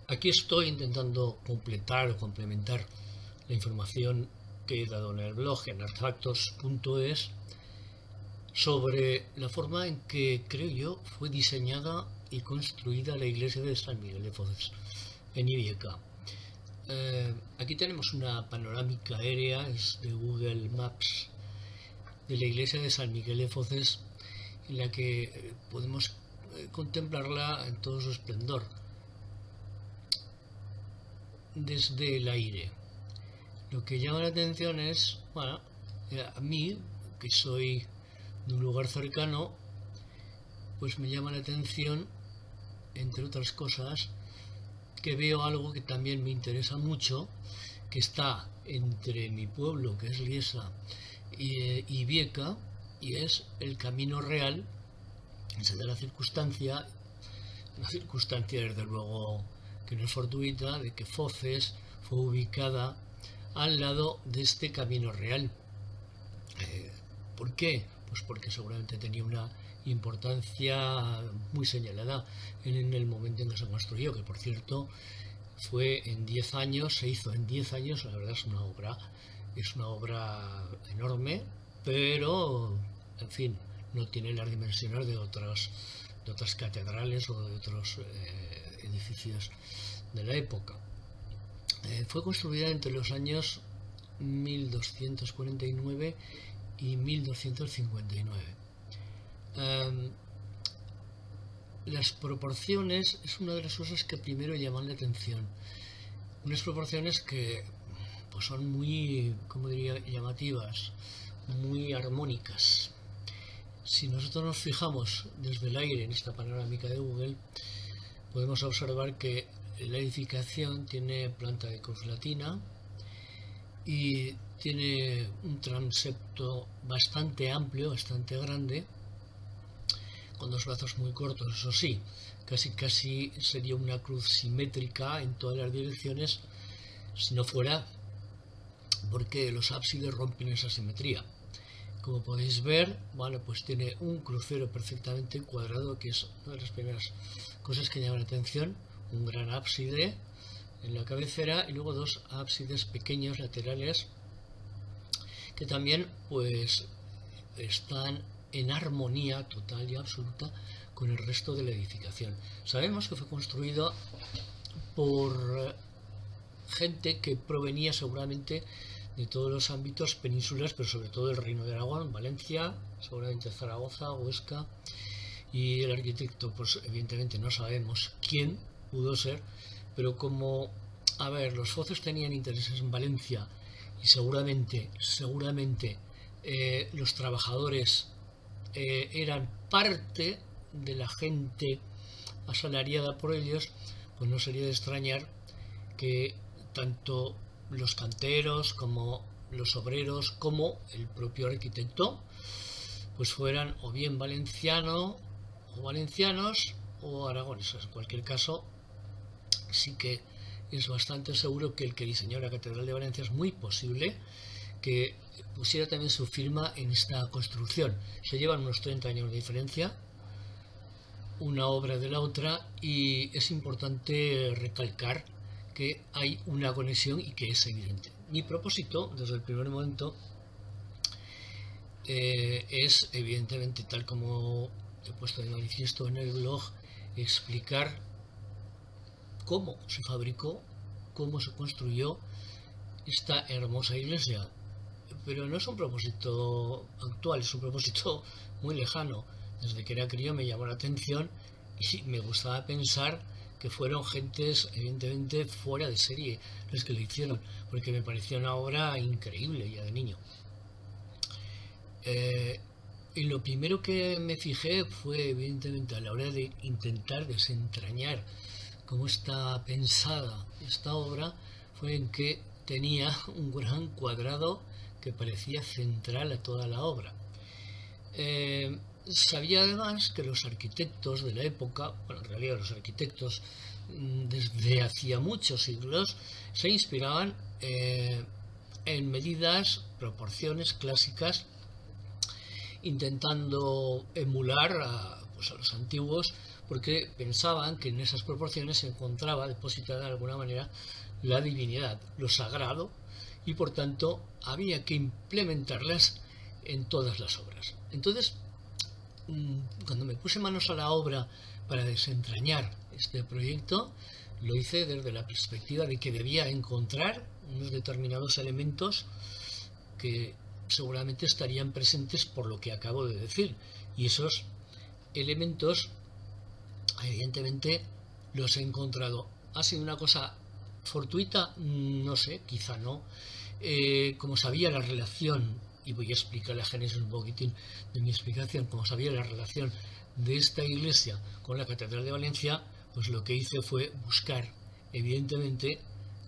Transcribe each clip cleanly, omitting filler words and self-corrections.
Aquí estoy intentando completar o complementar la información que he dado en el blog en artefactos.es sobre la forma en que, creo yo, fue diseñada y construida la iglesia de San Miguel de Foces en Illescas. Aquí tenemos una panorámica aérea, es de Google Maps, de la iglesia de San Miguel de Foces, en la que podemos contemplarla en todo su esplendor desde el aire. Lo que llama la atención es, bueno, a mí, que soy de un lugar cercano, pues me llama la atención, entre otras cosas, que veo algo que también me interesa mucho, que está entre mi pueblo, que es Liesa, y Vieca, y es el Camino Real. Se da la circunstancia desde luego que no es fortuita, de que Foces fue ubicada al lado de este Camino Real. ¿Por qué? Pues porque seguramente tenía una importancia muy señalada en el momento en que se construyó, que por cierto fue en 10 años, se hizo en 10 años. La verdad es una obra enorme, pero en fin, no tiene las dimensiones de otras catedrales o de otros edificios de la época. Fue construida entre los años 1249 y 1259. Las proporciones es una de las cosas que primero llaman la atención. Unas proporciones que pues son muy, como diría, llamativas, muy armónicas. Si nosotros nos fijamos desde el aire en esta panorámica de Google, podemos observar que la edificación tiene planta de cruz latina y tiene un transepto bastante amplio, bastante grande, con dos brazos muy cortos, eso sí, casi sería una cruz simétrica en todas las direcciones, si no fuera porque los ábsides rompen esa simetría. Como podéis ver, bueno, pues tiene un crucero perfectamente cuadrado, que es una de las primeras cosas que llaman la atención, un gran ábside en la cabecera y luego dos ábsides pequeños laterales que también pues están en armonía total y absoluta con el resto de la edificación. Sabemos que fue construido por gente que provenía seguramente de todos los ámbitos penínsulas, pero sobre todo del Reino de Aragón, Valencia, seguramente Zaragoza, Huesca, y el arquitecto, pues evidentemente no sabemos quién pudo ser, pero como, a ver, los Foces tenían intereses en Valencia y seguramente los trabajadores eran parte de la gente asalariada por ellos, pues no sería de extrañar que tanto los canteros como los obreros como el propio arquitecto pues fueran o bien valencianos o aragoneses. En cualquier caso, sí que es bastante seguro que el que diseñó la Catedral de Valencia es muy posible que pusiera también su firma en esta construcción. Se llevan unos 30 años de diferencia una obra de la otra, y es importante recalcar que hay una conexión y que es evidente. Mi propósito, desde el primer momento, es evidentemente, tal como he puesto de manifiesto en el blog, explicar cómo se fabricó, cómo se construyó esta hermosa iglesia. Pero no es un propósito actual, es un propósito muy lejano. Desde que era crío me llamó la atención y me gustaba pensar que fueron gentes evidentemente fuera de serie los que lo hicieron, porque me pareció una obra increíble ya de niño. Y lo primero que me fijé fue evidentemente a la hora de intentar desentrañar cómo está pensada esta obra, fue en que tenía un gran cuadrado que parecía central a toda la obra. Sabía además que los arquitectos de la época, bueno, en realidad los arquitectos desde hacía muchos siglos, se inspiraban en medidas, proporciones clásicas, intentando emular a los antiguos, porque pensaban que en esas proporciones se encontraba depositada de alguna manera la divinidad, lo sagrado, y por tanto había que implementarlas en todas las obras. Entonces, cuando me puse manos a la obra para desentrañar este proyecto, lo hice desde la perspectiva de que debía encontrar unos determinados elementos que seguramente estarían presentes por lo que acabo de decir, y esos elementos evidentemente los he encontrado. ¿Ha sido una cosa fortuita? No sé, quizá no. Como sabía la relación, y voy a explicar la génesis un poquitín de mi explicación, como sabía la relación de esta iglesia con la Catedral de Valencia, pues lo que hice fue buscar, evidentemente,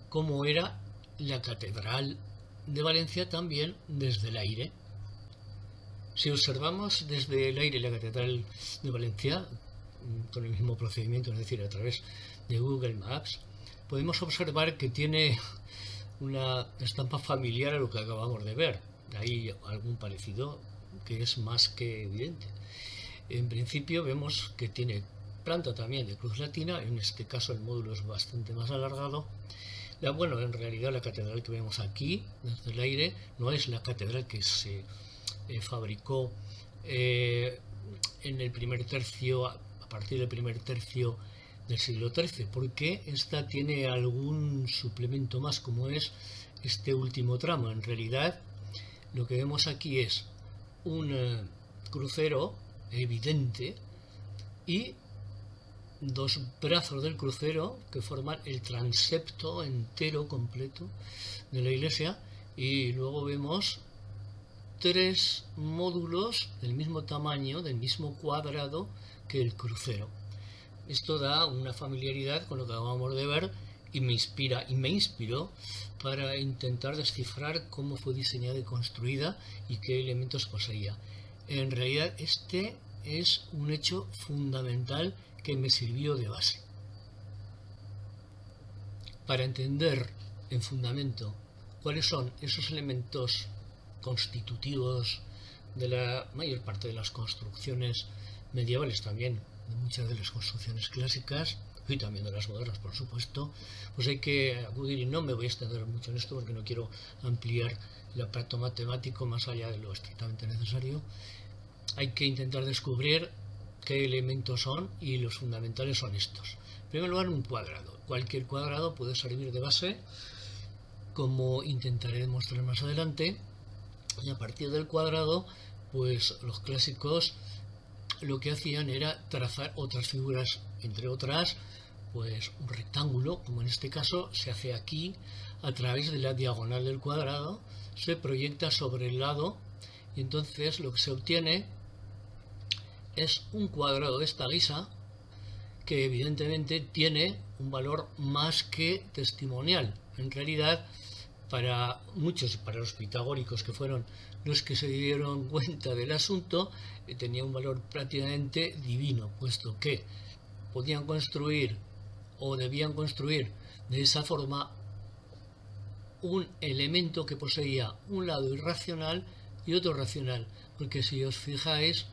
cómo era la Catedral de Valencia también desde el aire. Si observamos desde el aire la Catedral de Valencia, con el mismo procedimiento, es decir, a través de Google Maps, podemos observar que tiene una estampa familiar a lo que acabamos de ver. Hay algún parecido que es más que evidente. En principio vemos que tiene planta también de cruz latina, en este caso el módulo es bastante más alargado. Bueno, en realidad la catedral que vemos aquí, desde el aire, no es la catedral que se fabricó en el primer tercio, a partir del primer tercio del siglo XIII, porque esta tiene algún suplemento más, como es este último tramo. En realidad, lo que vemos aquí es un crucero evidente y dos brazos del crucero que forman el transepto entero completo de la iglesia, y luego vemos tres módulos del mismo tamaño, del mismo cuadrado que el crucero. Esto da una familiaridad con lo que acabamos de ver y me inspiró para intentar descifrar cómo fue diseñada y construida y qué elementos poseía. En realidad este es un hecho fundamental que me sirvió de base. Para entender en fundamento cuáles son esos elementos constitutivos de la mayor parte de las construcciones medievales, también de muchas de las construcciones clásicas y también de las modernas, por supuesto, pues hay que acudir, y no me voy a extender mucho en esto porque no quiero ampliar el aparato matemático más allá de lo estrictamente necesario. Hay que intentar descubrir qué elementos son, y los fundamentales son estos. En primer lugar, un cuadrado. Cualquier cuadrado puede servir de base, como intentaré demostrar más adelante, y a partir del cuadrado, pues los clásicos lo que hacían era trazar otras figuras, entre otras, pues un rectángulo, como en este caso se hace aquí, a través de la diagonal del cuadrado, se proyecta sobre el lado, y entonces lo que se obtiene es un cuadrado de esta guisa, que evidentemente tiene un valor más que testimonial. En realidad, para muchos, para los pitagóricos, que fueron los que se dieron cuenta del asunto, tenía un valor prácticamente divino, puesto que podían construir o debían construir de esa forma un elemento que poseía un lado irracional y otro racional, porque si os fijáis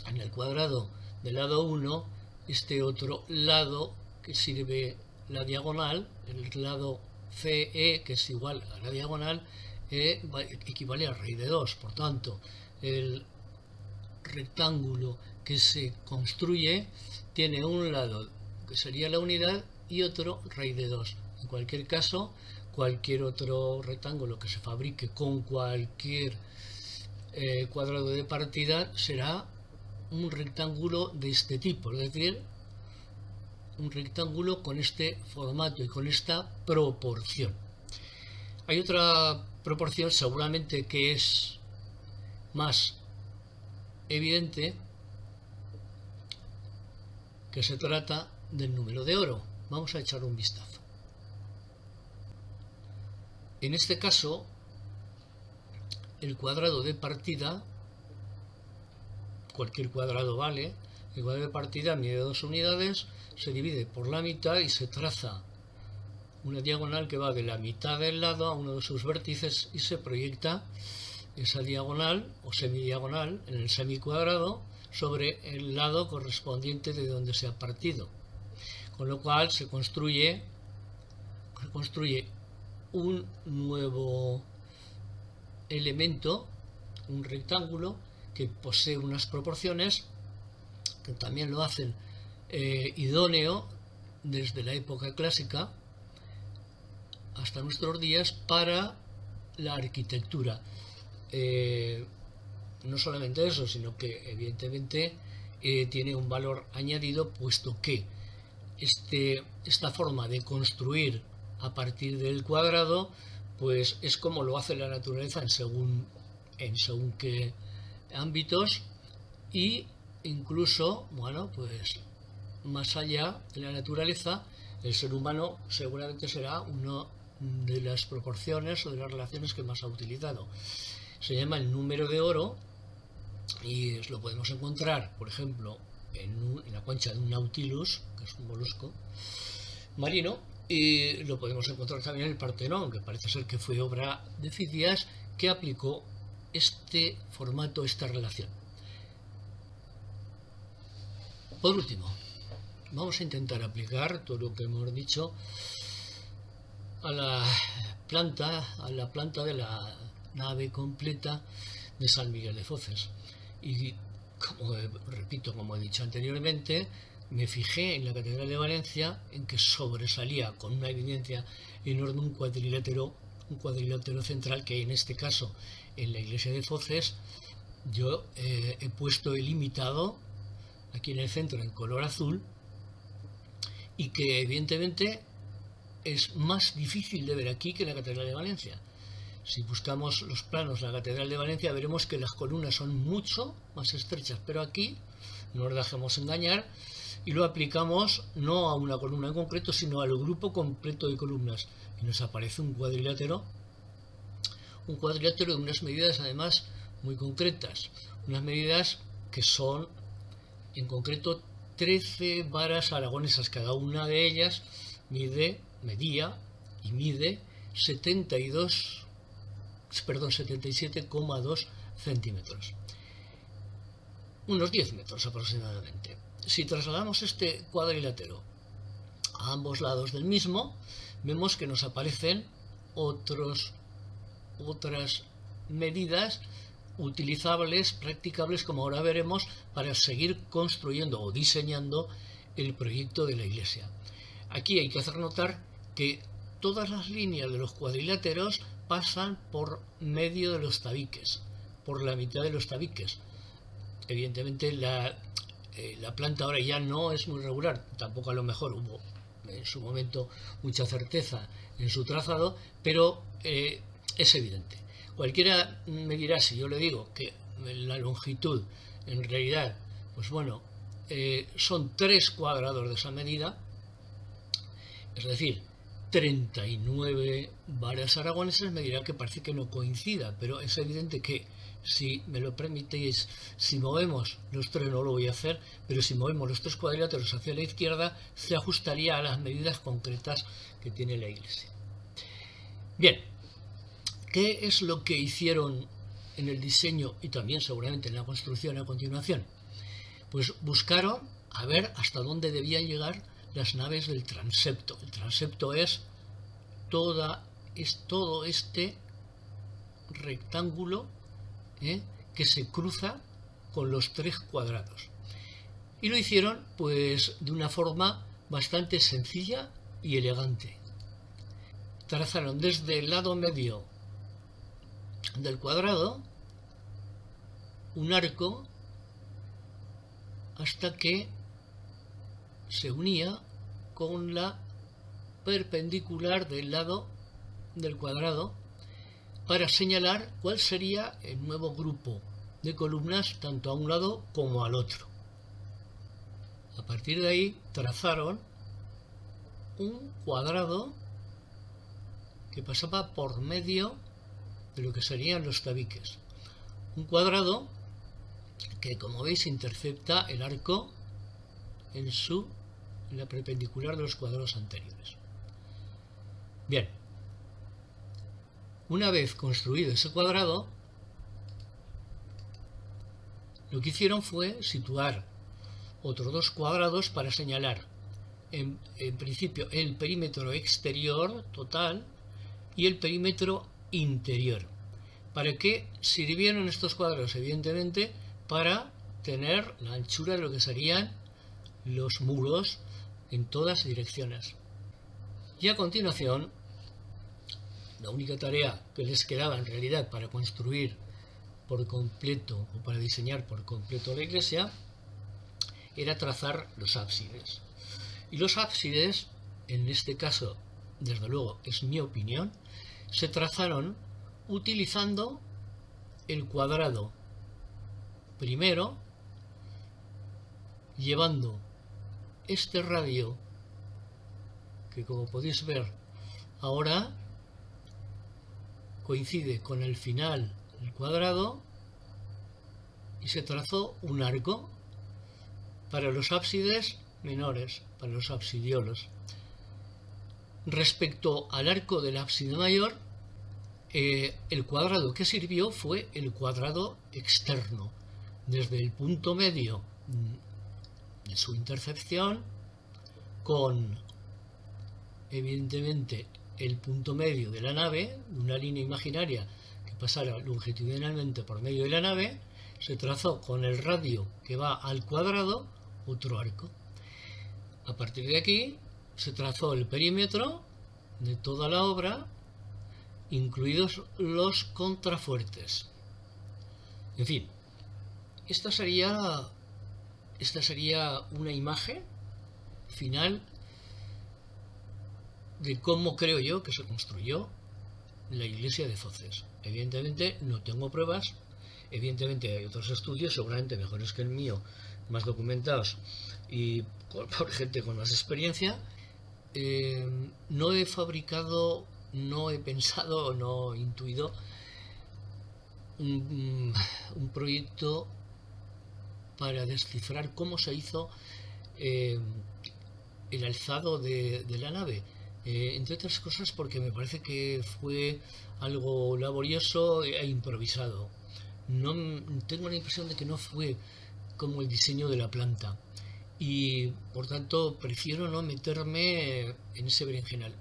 en el cuadrado del lado 1, este otro lado que sirve la diagonal, el lado CE, que es igual a la diagonal, equivale a raíz de 2. Por tanto, el rectángulo que se construye tiene un lado que sería la unidad y otro raíz de 2. En cualquier caso, cualquier otro rectángulo que se fabrique con cualquier cuadrado de partida será un rectángulo de este tipo, es decir, un rectángulo con este formato y con esta proporción. Hay otra proporción seguramente que es más evidente, que se trata del número de oro. Vamos a echar un vistazo. En este caso, el cuadrado de partida, cualquier cuadrado vale, el cuadrado de partida mide 2 unidades, se divide por la mitad y se traza una diagonal que va de la mitad del lado a uno de sus vértices, y se proyecta esa diagonal o semidiagonal en el semicuadrado sobre el lado correspondiente de donde se ha partido. Con lo cual se construye un nuevo elemento, un rectángulo que posee unas proporciones que también lo hacen idóneo desde la época clásica hasta nuestros días para la arquitectura. No solamente eso, sino que evidentemente tiene un valor añadido, puesto que esta forma de construir a partir del cuadrado, pues es como lo hace la naturaleza en según qué ámbitos, y incluso, bueno, pues más allá de la naturaleza, el ser humano seguramente será una de las proporciones o de las relaciones que más ha utilizado. Se llama el número de oro y lo podemos encontrar, por ejemplo, en la concha de un nautilus, que es un molusco marino, y lo podemos encontrar también en el Partenón, que parece ser que fue obra de Fidias, que aplicó este formato, esta relación. Por último, vamos a intentar aplicar todo lo que hemos dicho a la planta de la nave completa de San Miguel de Foces. Y como he dicho anteriormente, me fijé en la Catedral de Valencia, en que sobresalía con una evidencia enorme un cuadrilátero central, que en este caso en la iglesia de Foces yo he puesto el imitado aquí en el centro en color azul, y que evidentemente es más difícil de ver aquí que en la Catedral de Valencia. Si buscamos los planos de la Catedral de Valencia, veremos que las columnas son mucho más estrechas, pero aquí no nos dejemos engañar y lo aplicamos no a una columna en concreto, sino al grupo completo de columnas, y nos aparece un cuadrilátero de unas medidas además muy concretas, unas medidas que son en concreto 13 varas aragonesas. Cada una de ellas medía 77,2 centímetros, unos 10 metros aproximadamente. Si trasladamos este cuadrilátero a ambos lados del mismo, vemos que nos aparecen otras medidas utilizables, practicables, como ahora veremos, para seguir construyendo o diseñando el proyecto de la iglesia. Aquí hay que hacer notar que todas las líneas de los cuadriláteros pasan por medio de los tabiques, por la mitad de los tabiques. Evidentemente la planta ahora ya no es muy regular, tampoco a lo mejor hubo en su momento mucha certeza en su trazado, pero es evidente. Cualquiera me dirá, si yo le digo que la longitud en realidad, pues bueno, son 3 cuadrados de esa medida, es decir, 39 varas aragonesas, me dirá que parece que no coincida, pero es evidente que, si me lo permitéis, si movemos los 3, no lo voy a hacer, pero si movemos los 3 cuadriláteros hacia la izquierda, se ajustaría a las medidas concretas que tiene la iglesia. Bien, ¿qué es lo que hicieron en el diseño y también seguramente en la construcción a continuación? Pues buscaron a ver hasta dónde debían llegar las naves del transepto. El transepto es todo este rectángulo que se cruza con los 3 cuadrados. Y lo hicieron pues de una forma bastante sencilla y elegante. Trazaron desde el lado medio del cuadrado un arco hasta que se unía con la perpendicular del lado del cuadrado, para señalar cuál sería el nuevo grupo de columnas tanto a un lado como al otro. A partir de ahí trazaron un cuadrado que pasaba por medio de lo que serían los tabiques. Un cuadrado que, como veis, intercepta el arco en la perpendicular de los cuadrados anteriores. Bien, una vez construido ese cuadrado, Lo que hicieron fue situar otros 2 cuadrados para señalar en principio el perímetro exterior total y el perímetro interior. ¿Para qué sirvieron estos cuadrados? Evidentemente para tener la anchura de lo que serían los muros en todas direcciones. Y a continuación, la única tarea que les quedaba en realidad para construir por completo o para diseñar por completo la iglesia era trazar los ábsides. Y los ábsides, en este caso, desde luego es mi opinión, se trazaron utilizando el cuadrado primero, llevando este radio, que como podéis ver ahora coincide con el final del cuadrado, y se trazó un arco para los ábsides menores, para los absidiolos. Respecto al arco del ábside mayor, el cuadrado que sirvió fue el cuadrado externo, desde el punto medio de su intercepción, con evidentemente el punto medio de la nave, una línea imaginaria que pasara longitudinalmente por medio de la nave, se trazó con el radio que va al cuadrado otro arco. A partir de aquí se trazó el perímetro de toda la obra, incluidos los contrafuertes. En fin, esta sería una imagen final de cómo creo yo que se construyó la iglesia de Foces. Evidentemente no tengo pruebas, evidentemente hay otros estudios, seguramente mejores que el mío, más documentados y por gente con más experiencia. No he fabricado, no he pensado, no he intuido un proyecto para descifrar cómo se hizo el alzado de la nave, entre otras cosas porque me parece que fue algo laborioso e improvisado. No tengo la impresión de que no fue como el diseño de la planta, y por tanto prefiero no meterme en ese berenjenal.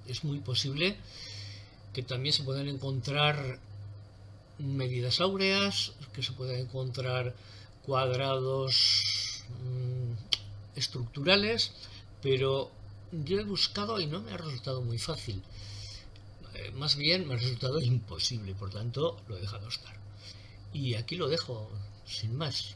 Es muy posible que también se puedan encontrar medidas áureas, que se puedan encontrar cuadrados estructurales, pero yo he buscado y no me ha resultado muy fácil. Más bien me ha resultado imposible, por tanto lo he dejado estar. Y aquí lo dejo, sin más.